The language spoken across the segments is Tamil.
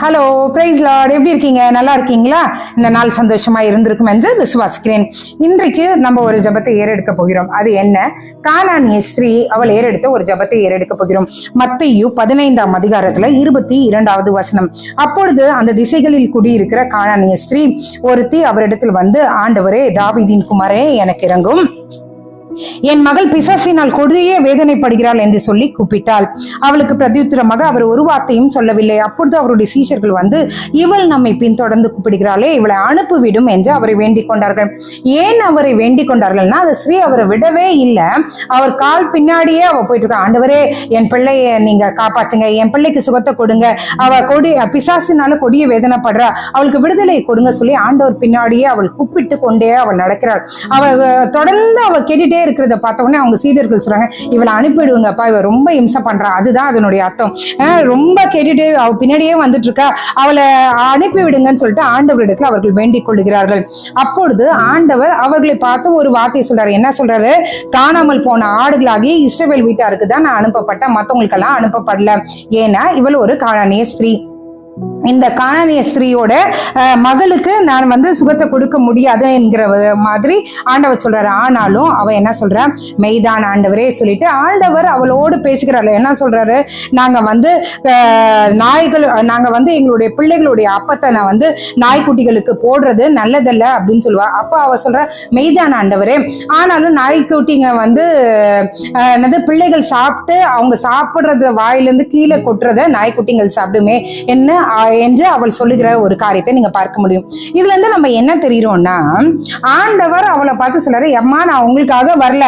ஹலோ பிரைஸ் லார்ட், எப்படி இருக்கீங்க? நல்லா இருக்கீங்களா? இந்த நாள் சந்தோஷமா இருந்திருக்கும் என்று விசுவாசிக்கிறேன். இன்றைக்கு நம்ம ஒரு ஜபத்தை ஏறெடுக்க போகிறோம். அது என்ன? கானானிய ஸ்திரீ அவள் ஏறெடுத்த ஒரு ஜபத்தை ஏறெடுக்க போகிறோம். மத்தேயு 15ஆம் அதிகாரத்துல 22வது வசனம். அப்பொழுது அந்த திசைகளில் குடியிருக்கிற கானானிய ஸ்திரீ ஒருத்தி அவரிடத்தில் வந்து, ஆண்டவரே, தாவீதின் குமாரே, எனக்கு இறங்கும், என் மகள் பிசாசினால் கொடிய வேதனைப்படுகிறாள் என்று சொல்லி கூப்பிட்டாள். அவளுக்கு பிரதியுத்தரமாக அவர் ஒரு வார்த்தையும் சொல்லவில்லை. அப்பொழுது அவருடைய சீஷர்கள் வந்து, இவள் நம்மை பின்தொடர்ந்து கூப்பிடுகிறாளே, இவளை அனுப்பிவிடும் என்று அவரை வேண்டிக் கொண்டார்கள். ஏன் அவரை வேண்டிக் கொண்டார்கள்னா, அந்த ஸ்ரீ அவரை விடவே இல்லை. அவர் கால் பின்னாடியே அவ போயிட்டு இருக்கா. ஆண்டவரே, என் பிள்ளைய நீங்க காப்பாற்றுங்க, என் பிள்ளைக்கு சுகத்தை கொடுங்க, அவ பிசாசினால கொடிய வேதனைப்படுறா, அவளுக்கு விடுதலை கொடுங்க சொல்லி ஆண்டவர் பின்னாடியே அவள் கூப்பிட்டு கொண்டே அவள் நடக்கிறாள். அவ தொடர்ந்து அவ கேட்டுட்டே இருக்கிறத பார்த்த உடனே அவங்க சீடர்கள் சொல்றாங்க, இவளை அனுப்பிடுங்கப்பா, இவ ரொம்ப இம்சை பண்றா. அதுதான் அதனுடைய அர்த்தம். ரொம்ப கேட்டுட்டே அவ பின்னாடியே வந்துட்டு இருக்கா, அவளை அனுப்பி விடுங்கன்னு சொல்லிட்டு ஆண்டவரிடத்துல அவர்கள் வேண்டிக் கொள்கிறார்கள். அப்பொழுது ஆண்டவர் அவர்களை பார்த்து ஒரு வார்த்தையை சொல்றாரு. என்ன சொல்றாரு? காணாமல் போன ஆடுகளாகி இஸ்ரவேல் வீட்டாருக்கு தான் நான் அனுப்பப்பட்டேன், மற்றவங்களுக்கெல்லாம் அனுப்பப்படல. ஏன்னா இவள் ஒரு கானானிய ஸ்திரீ. இந்த கானானிய ஸ்திரீயோட மகளுக்கு நான் வந்து சுகத்தை கொடுக்க முடியாது என்கிற மாதிரி ஆண்டவர் சொல்றாரு. ஆனாலும் அவ என்ன சொல்ற? மெய்தான் ஆண்டவரே சொல்லிட்டு ஆண்டவர் அவளோடு பேசுகிறாள். என்ன சொல்றாரு? நாங்க வந்து நாங்க வந்து எங்களுடைய பிள்ளைகளுடைய அப்பத்தை நான் வந்து நாய்க்குட்டிகளுக்கு போடுறது நல்லதல்ல அப்படின்னு சொல்லுவா. அப்ப அவ சொல்ற, மெய்தான் ஆண்டவரே, ஆனாலும் நாய்க்குட்டிங்க வந்து என்னது பிள்ளைகள் சாப்பிட்டு அவங்க சாப்பிடுறது வாயிலிருந்து கீழே கொட்டுறத நாய்க்குட்டிகள் சாப்பிடுமே என்ன என்று அவள் சொல்லுகிற ஒரு காரியத்தை நீங்க பார்க்க முடியும். இதுல இருந்து நம்ம என்ன தெரியுறோம்னா, ஆண்டவர் அவளை பார்த்து சொல்றாரு, அம்மா நான் உங்களுக்காக வரல,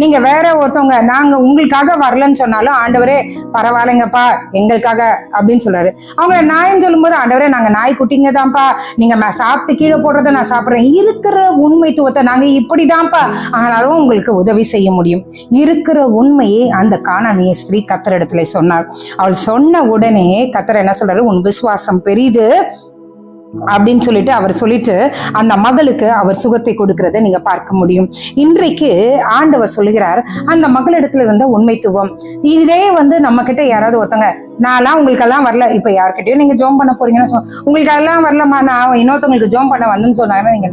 நீங்க வேற ஒருத்தவங்க, நாங்க உங்களுக்காக வரலன்னு சொன்னாலும் ஆண்டவரே பரவாயில்லைங்கப்பா எங்களுக்காக அப்படின்னு சொல்றாரு. அவங்க நாயின்னு சொல்லும் போது, ஆண்டவரே நாங்க நாய் குட்டிங்க தான்ப்பா, நீங்க சாப்பிட்டு கீழே போடுறத நான் சாப்பிடுறேன், இருக்கிற உண்மைத்துவத்தை நாங்க இப்படிதான்ப்பா, ஆனாலும் உங்களுக்கு உதவி செய்ய முடியும். இருக்கிற உண்மையை அந்த கானானிய ஸ்திரீ கர்த்தர் இடத்துல சொன்னார். அவள் சொன்ன உடனே கர்த்தர் என்ன சொல்றாரு? உன் விசுவாசம் பெரிது அப்படின்னு சொல்லிட்டு அவர் சொல்லிட்டு அந்த மகளுக்கு அவர் சுகத்தை கொடுக்கிறத நீங்க பார்க்க முடியும். இன்றைக்கு ஆண்டவர் சொல்லுகிறார், அந்த மகளிடத்துல இருந்த உண்மைத்துவம். இதே வந்து நம்ம கிட்ட யாராவது ஒருத்தங்க, நான்லாம் உங்களுக்கெல்லாம் வரல, இப்ப யார்கிட்டயும் நீங்க ஜோம் பண்ண போறீங்கன்னா, உங்களுக்கு எல்லாம் வரலமா, நான் இன்னொருத்தவங்களுக்கு ஜோம் பண்ண வந்தேன்னு சொன்னாங்கன்னா நீங்க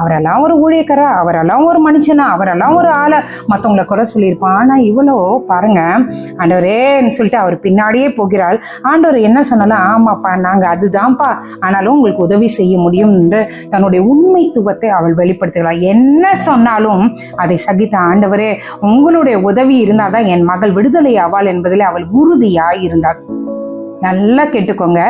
அவரெல்லாம் ஒரு ஊழியக்காரா, அவரெல்லாம் ஒரு மனுஷனா, அவரெல்லாம் ஒரு ஆளை மத்தவங்களை குறை சொல்லியிருப்பான். ஆனா இவ்வளோ பாருங்க, ஆண்டவரேன்னு சொல்லிட்டு அவர் பின்னாடியே போகிறாள். ஆண்டவர் என்ன சொன்னாலும், ஆமாப்பா நாங்க அதுதான்ப்பா, ஆனாலும் உங்களுக்கு உதவி செய்ய முடியும் என்று தன்னுடைய உண்மைத்துவத்தை அவள் வெளிப்படுத்துகிறாள். என்ன சொன்னாலும் அதை சகித்த ஆண்டவரே, உங்களுடைய உதவி இருந்தாதான் என் மகள் விடுதலை ஆவாள் என்பதில் அவள் உறுதியாய் இருந்தாள். நல்லா கேட்டுக்கோங்க,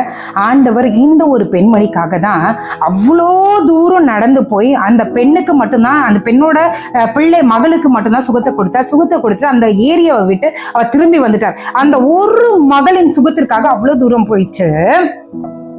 ஆண்டவர் இந்த ஒரு பெண்மணிக்காக தான் அவ்வளோ தூரம் நடந்து போய் அந்த பெண்ணுக்கு மட்டும்தான், அந்த பெண்ணோட பிள்ளை மகளுக்கு மட்டும்தான் சுகத்தை கொடுத்து அந்த ஏரியாவை விட்டு அவ திரும்பி வந்துட்டார். அந்த ஒரு மகளின் சுகத்திற்காக அவ்வளோ தூரம் போயிடுச்சு.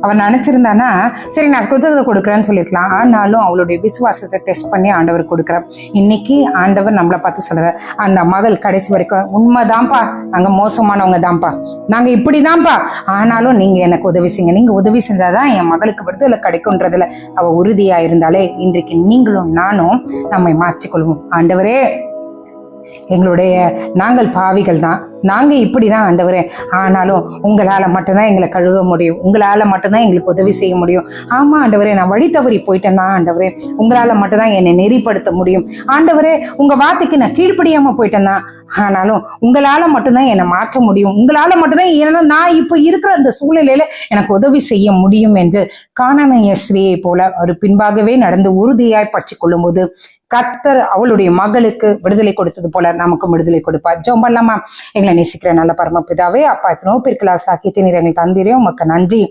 அவன் நினைச்சிருந்தானா, சரி நான் சுகத்தை கொடுக்குறேன்னு சொல்லிருக்கலாம். ஆனாலும் அவளுடைய விசுவாசத்தை டெஸ்ட் பண்ணி ஆண்டவர் கொடுக்குறார். இன்னைக்கு ஆண்டவர் நம்மளை பார்த்து சொல்றார், அந்த மகள் கடைசி வரைக்கும் உண்மைதான்ப்பா, நாங்க மோசமானவங்க தான்ப்பா, நாங்க இப்படிதான்ப்பா, ஆனாலும் நீங்க எனக்கு உதவி செய்யுங்க, நீங்க உதவி செஞ்சாதான் என் மகளுக்கு விடுதலை கிடைக்கும்ன்றதுல அவ உறுதியா இருந்தாலே இன்றைக்கு நீங்களும் நானும் நம்மை மாற்றிக்கொள்வோம். ஆண்டவரே, நாங்கள் பாவிகள் தான், நாங்க இப்படிதான் ஆண்டவரே, ஆனாலும் உங்களால மட்டும்தான் எங்களை கழுவ முடியும், உங்களால மட்டும்தான் எங்களுக்கு உதவி செய்ய முடியும். ஆமா ஆண்டவரே, நான் வழி தவறி போயிட்டேன் தான் ஆண்டவரே, உங்களால மட்டும்தான் என்னை நெறிப்படுத்த முடியும். ஆண்டவரே, உங்க வார்த்தைக்கு நான் கீழ்ப்படியாம போயிட்டேன்னா, ஆனாலும் உங்களால மட்டும்தான் என்னை மாற்ற முடியும், உங்களால மட்டும்தான் நான் இப்ப இருக்கிற அந்த சூழ்நிலையில எனக்கு உதவி செய்ய முடியும் என்று கானானிய ஸ்திரீயை போல ஒரு பின்பாகவே நடந்து உறுதியாய் பற்றி கொள்ளும் போது கர்த்தர் அவளுடைய மகளுக்கு விடுதலை கொடுத்தது போல நமக்கும் விடுதலை கொடுப்பார். ஜெபம் பண்ணலாமா? எங்களை நேசிக்கிற நல்ல பரமபிதாவே, அப்பா எத்தனோ பேருக்கு சாக்கியத்தை நீர் எங்களுக்கு தந்தீரே, உமக்கு நன்றி.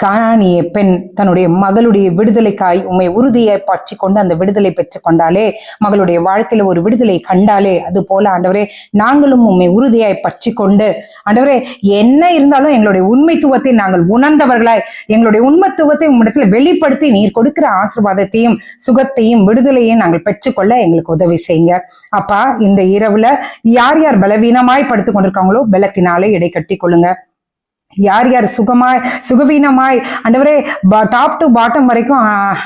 கானானிய பெண் தன்னுடைய மகளுடைய விடுதலைக்காய் உண்மை உறுதியாய் பற்றி கொண்டு அந்த விடுதலை பெற்று கொண்டாலே, மகளுடைய வாழ்க்கையில ஒரு விடுதலை கண்டாலே, அது போல ஆண்டவரே நாங்களும் உண்மை உறுதியாய் பற்றி கொண்டு, ஆண்டவரே என்ன இருந்தாலும் எங்களுடைய உண்மைத்துவத்தை நாங்கள் உணர்ந்தவர்களாய் எங்களுடைய உண்மைத்துவத்தை உம்மிடத்துல வெளிப்படுத்தி நீர் கொடுக்கிற ஆசீர்வாதத்தையும் சுகத்தையும் விடுதலையும் நாங்கள் பெற்றுக்கொள்ள எங்களுக்கு உதவி செய்யுங்க. அப்பா, இந்த இரவுல யார் யார் பலவீனமாய் படுத்துக் கொண்டிருக்காங்களோ பலத்தினாலே இடை கட்டி கொள்ளுங்க. யார் யார் சுகவீனமாய் ஆண்டவரே டாப் டு பாட்டம் வரைக்கும்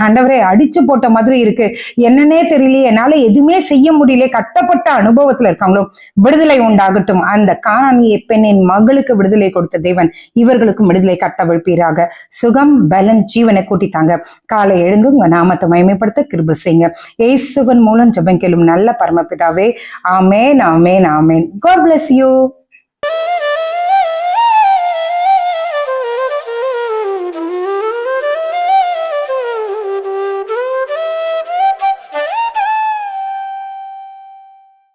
ஆண்டவரே அடிச்சு போட்ட மாதிரி இருக்கு, என்னன்னே தெரியலையே, என்னால எதுவுமே செய்ய முடியல, கட்டப்பட்ட அனுபவத்துல இருக்காங்களோ விடுதலை உண்டாகட்டும். அந்த கானானிய பெண்ணின் மகளுக்கு விடுதலை கொடுத்த தேவன் இவர்களுக்கும் விடுதலை கட்டவிழ்ப்பீராக. சுகம் பலன் ஜீவனை கூட்டித்தாங்க. காலை எழுந்து உங்க நாமத்தை மகிமைப்படுத்த கிருபை செய்யுங்க. இயேசுவின் மூலம் ஜெபம் கேளும் நல்ல பரமபிதாவே. ஆமேன், ஆமேன், ஆமேன். God bless you.